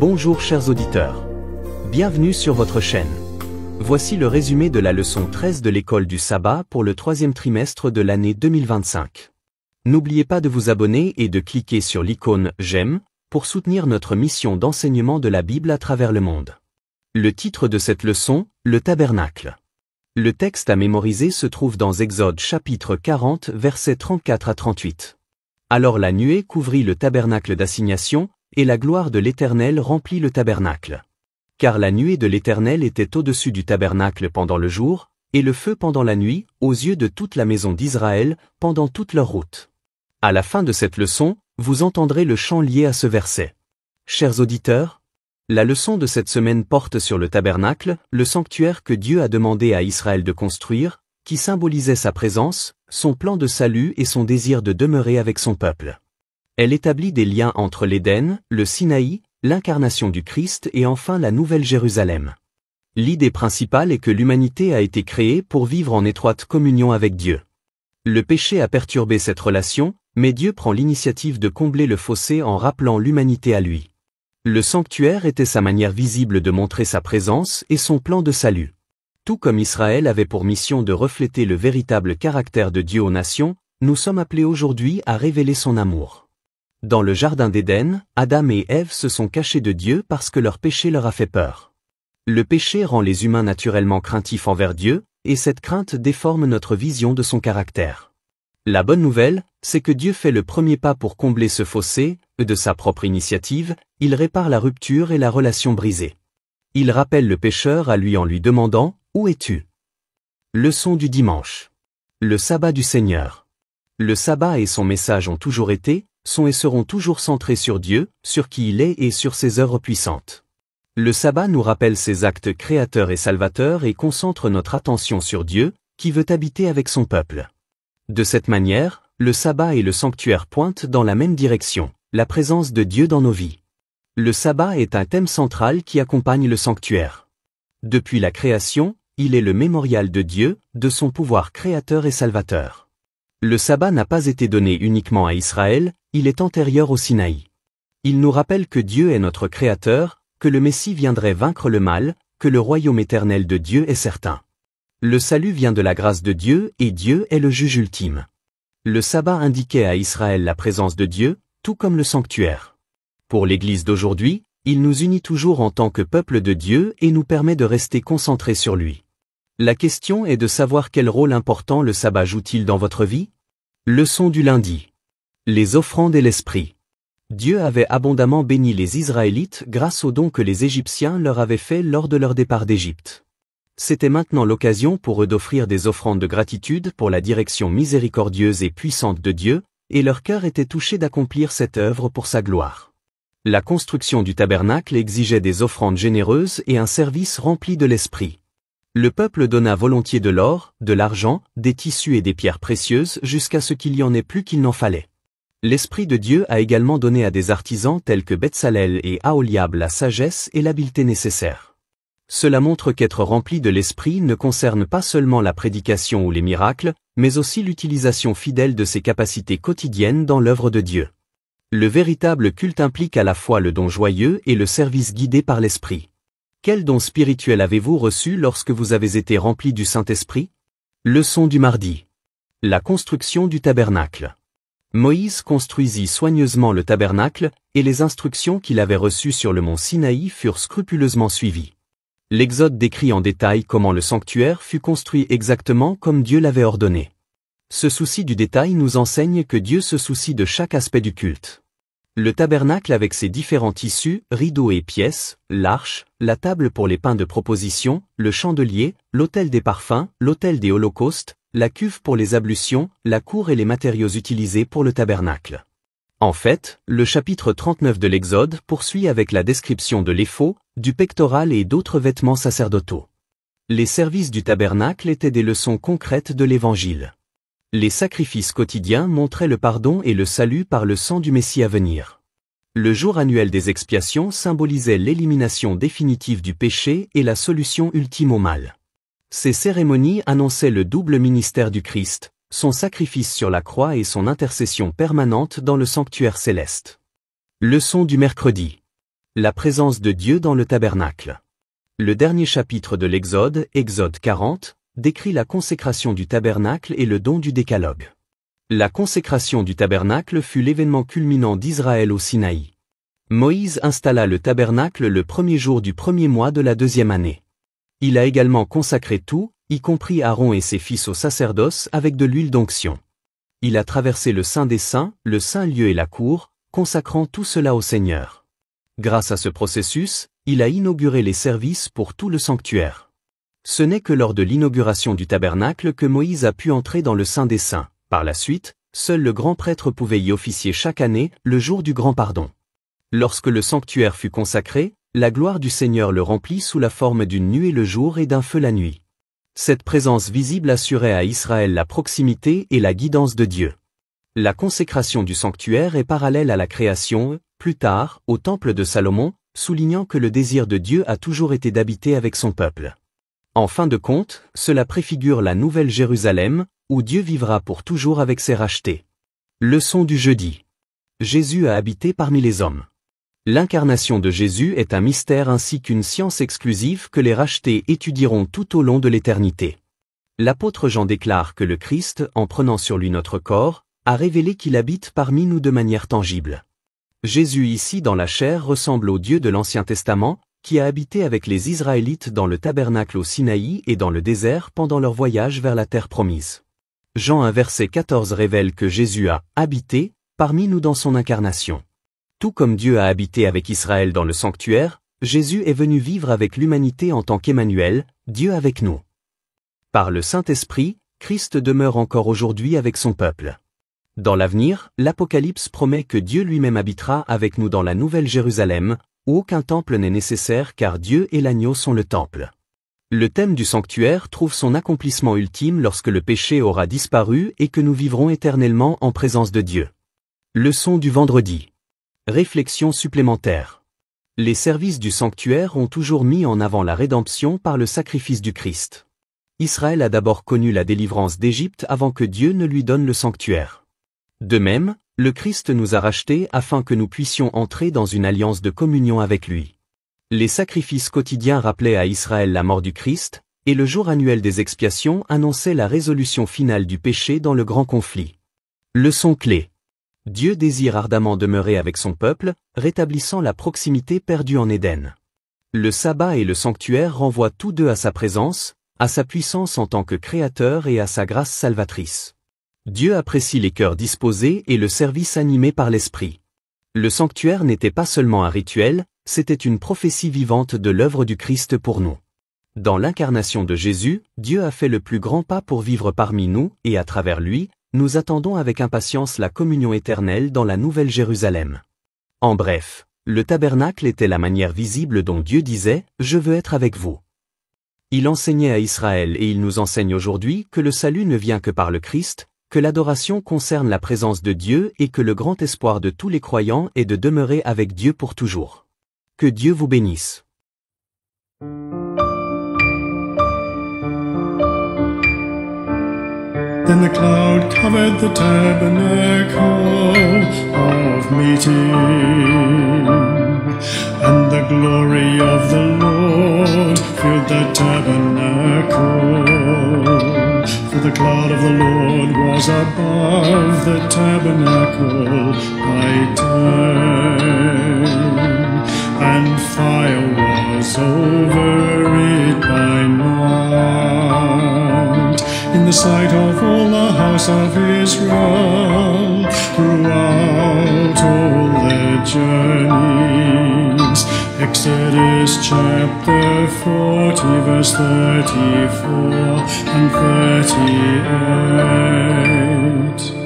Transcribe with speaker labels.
Speaker 1: Bonjour chers auditeurs. Bienvenue sur votre chaîne. Voici le résumé de la leçon 13 de l'école du sabbat pour le troisième trimestre de l'année 2025. N'oubliez pas de vous abonner et de cliquer sur l'icône « J'aime » pour soutenir notre mission d'enseignement de la Bible à travers le monde. Le titre de cette leçon, le tabernacle. Le texte à mémoriser se trouve dans Exode chapitre 40 versets 34 à 38. Alors la nuée couvrit le tabernacle d'assignation, et la gloire de l'Éternel remplit le tabernacle. Car la nuée de l'Éternel était au-dessus du tabernacle pendant le jour, et le feu pendant la nuit, aux yeux de toute la maison d'Israël, pendant toute leur route. À la fin de cette leçon, vous entendrez le chant lié à ce verset. Chers auditeurs, la leçon de cette semaine porte sur le tabernacle, le sanctuaire que Dieu a demandé à Israël de construire, qui symbolisait sa présence, son plan de salut et son désir de demeurer avec son peuple. Elle établit des liens entre l'Éden, le Sinaï, l'incarnation du Christ et enfin la Nouvelle Jérusalem. L'idée principale est que l'humanité a été créée pour vivre en étroite communion avec Dieu. Le péché a perturbé cette relation, mais Dieu prend l'initiative de combler le fossé en rappelant l'humanité à lui. Le sanctuaire était sa manière visible de montrer sa présence et son plan de salut. Tout comme Israël avait pour mission de refléter le véritable caractère de Dieu aux nations, nous sommes appelés aujourd'hui à révéler son amour. Dans le jardin d'Éden, Adam et Ève se sont cachés de Dieu parce que leur péché leur a fait peur. Le péché rend les humains naturellement craintifs envers Dieu, et cette crainte déforme notre vision de son caractère. La bonne nouvelle, c'est que Dieu fait le premier pas pour combler ce fossé, de sa propre initiative, il répare la rupture et la relation brisée. Il rappelle le pécheur à lui en lui demandant « Où es-tu » Leçon du dimanche. Le sabbat du Seigneur. Le sabbat et son message ont toujours été, sont et seront toujours centrés sur Dieu, sur qui il est et sur ses œuvres puissantes. Le sabbat nous rappelle ses actes créateurs et salvateurs et concentre notre attention sur Dieu, qui veut habiter avec son peuple. De cette manière, le sabbat et le sanctuaire pointent dans la même direction, la présence de Dieu dans nos vies. Le sabbat est un thème central qui accompagne le sanctuaire. Depuis la création, il est le mémorial de Dieu, de son pouvoir créateur et salvateur. Le sabbat n'a pas été donné uniquement à Israël, il est antérieur au Sinaï. Il nous rappelle que Dieu est notre Créateur, que le Messie viendrait vaincre le mal, que le royaume éternel de Dieu est certain. Le salut vient de la grâce de Dieu et Dieu est le juge ultime. Le sabbat indiquait à Israël la présence de Dieu, tout comme le sanctuaire. Pour l'Église d'aujourd'hui, il nous unit toujours en tant que peuple de Dieu et nous permet de rester concentrés sur lui. La question est de savoir quel rôle important le sabbat joue-t-il dans votre vie? Leçon du lundi. Les offrandes et l'esprit. Dieu avait abondamment béni les Israélites grâce aux dons que les Égyptiens leur avaient faits lors de leur départ d'Égypte. C'était maintenant l'occasion pour eux d'offrir des offrandes de gratitude pour la direction miséricordieuse et puissante de Dieu, et leur cœur était touché d'accomplir cette œuvre pour sa gloire. La construction du tabernacle exigeait des offrandes généreuses et un service rempli de l'esprit. Le peuple donna volontiers de l'or, de l'argent, des tissus et des pierres précieuses jusqu'à ce qu'il y en ait plus qu'il n'en fallait. L'Esprit de Dieu a également donné à des artisans tels que Betsalel et Aholiab la sagesse et l'habileté nécessaires. Cela montre qu'être rempli de l'Esprit ne concerne pas seulement la prédication ou les miracles, mais aussi l'utilisation fidèle de ses capacités quotidiennes dans l'œuvre de Dieu. Le véritable culte implique à la fois le don joyeux et le service guidé par l'Esprit. Quel don spirituel avez-vous reçu lorsque vous avez été rempli du Saint-Esprit? Leçon du mardi. La construction du tabernacle. Moïse construisit soigneusement le tabernacle, et les instructions qu'il avait reçues sur le mont Sinaï furent scrupuleusement suivies. L'Exode décrit en détail comment le sanctuaire fut construit exactement comme Dieu l'avait ordonné. Ce souci du détail nous enseigne que Dieu se soucie de chaque aspect du culte. Le tabernacle avec ses différents tissus, rideaux et pièces, l'arche, la table pour les pains de proposition, le chandelier, l'autel des parfums, l'autel des holocaustes, la cuve pour les ablutions, la cour et les matériaux utilisés pour le tabernacle. En fait, le chapitre 39 de l'Exode poursuit avec la description de l'éphod, du pectoral et d'autres vêtements sacerdotaux. Les services du tabernacle étaient des leçons concrètes de l'Évangile. Les sacrifices quotidiens montraient le pardon et le salut par le sang du Messie à venir. Le jour annuel des expiations symbolisait l'élimination définitive du péché et la solution ultime au mal. Ces cérémonies annonçaient le double ministère du Christ, son sacrifice sur la croix et son intercession permanente dans le sanctuaire céleste. Leçon du mercredi. La présence de Dieu dans le tabernacle. Le dernier chapitre de l'Exode, Exode 40, décrit la consécration du tabernacle et le don du décalogue. La consécration du tabernacle fut l'événement culminant d'Israël au Sinaï. Moïse installa le tabernacle le premier jour du premier mois de la deuxième année. Il a également consacré tout, y compris Aaron et ses fils au sacerdoce avec de l'huile d'onction. Il a traversé le Saint des Saints, le Saint lieu et la cour, consacrant tout cela au Seigneur. Grâce à ce processus, il a inauguré les services pour tout le sanctuaire. Ce n'est que lors de l'inauguration du tabernacle que Moïse a pu entrer dans le Saint des Saints. Par la suite, seul le grand prêtre pouvait y officier chaque année, le jour du grand pardon. Lorsque le sanctuaire fut consacré, la gloire du Seigneur le remplit sous la forme d'une nuée le jour et d'un feu la nuit. Cette présence visible assurait à Israël la proximité et la guidance de Dieu. La consécration du sanctuaire est parallèle à la création, plus tard, au temple de Salomon, soulignant que le désir de Dieu a toujours été d'habiter avec son peuple. En fin de compte, cela préfigure la nouvelle Jérusalem, où Dieu vivra pour toujours avec ses rachetés. Leçon du jeudi. Jésus a habité parmi les hommes. L'incarnation de Jésus est un mystère ainsi qu'une science exclusive que les rachetés étudieront tout au long de l'éternité. L'apôtre Jean déclare que le Christ, en prenant sur lui notre corps, a révélé qu'il habite parmi nous de manière tangible. Jésus ici dans la chair ressemble au Dieu de l'Ancien Testament, qui a habité avec les Israélites dans le tabernacle au Sinaï et dans le désert pendant leur voyage vers la terre promise. Jean 1 verset 14 révèle que Jésus a habité parmi nous dans son incarnation. Tout comme Dieu a habité avec Israël dans le sanctuaire, Jésus est venu vivre avec l'humanité en tant qu'Emmanuel, Dieu avec nous. Par le Saint-Esprit, Christ demeure encore aujourd'hui avec son peuple. Dans l'avenir, l'Apocalypse promet que Dieu lui-même habitera avec nous dans la Nouvelle Jérusalem, où aucun temple n'est nécessaire car Dieu et l'agneau sont le temple. Le thème du sanctuaire trouve son accomplissement ultime lorsque le péché aura disparu et que nous vivrons éternellement en présence de Dieu. Leçon du vendredi. Réflexion supplémentaire. Les services du sanctuaire ont toujours mis en avant la rédemption par le sacrifice du Christ. Israël a d'abord connu la délivrance d'Égypte avant que Dieu ne lui donne le sanctuaire. De même, le Christ nous a rachetés afin que nous puissions entrer dans une alliance de communion avec lui. Les sacrifices quotidiens rappelaient à Israël la mort du Christ, et le jour annuel des expiations annonçait la résolution finale du péché dans le grand conflit. Leçon clé. Dieu désire ardemment demeurer avec son peuple, rétablissant la proximité perdue en Éden. Le sabbat et le sanctuaire renvoient tous deux à sa présence, à sa puissance en tant que créateur et à sa grâce salvatrice. Dieu apprécie les cœurs disposés et le service animé par l'Esprit. Le sanctuaire n'était pas seulement un rituel, c'était une prophétie vivante de l'œuvre du Christ pour nous. Dans l'incarnation de Jésus, Dieu a fait le plus grand pas pour vivre parmi nous, et à travers lui, nous attendons avec impatience la communion éternelle dans la Nouvelle Jérusalem. En bref, le tabernacle était la manière visible dont Dieu disait « Je veux être avec vous ». Il enseignait à Israël et il nous enseigne aujourd'hui que le salut ne vient que par le Christ, que l'adoration concerne la présence de Dieu et que le grand espoir de tous les croyants est de demeurer avec Dieu pour toujours. Que Dieu vous bénisse.
Speaker 2: Then the cloud covered the tabernacle of meeting, and the glory of the Lord filled the tabernacle. For the cloud of the Lord was above the tabernacle by day, and fire was over it by night, in the sight of all the house of Israel, throughout all their journeys. Exodus chapter 40 verse 34 and 38.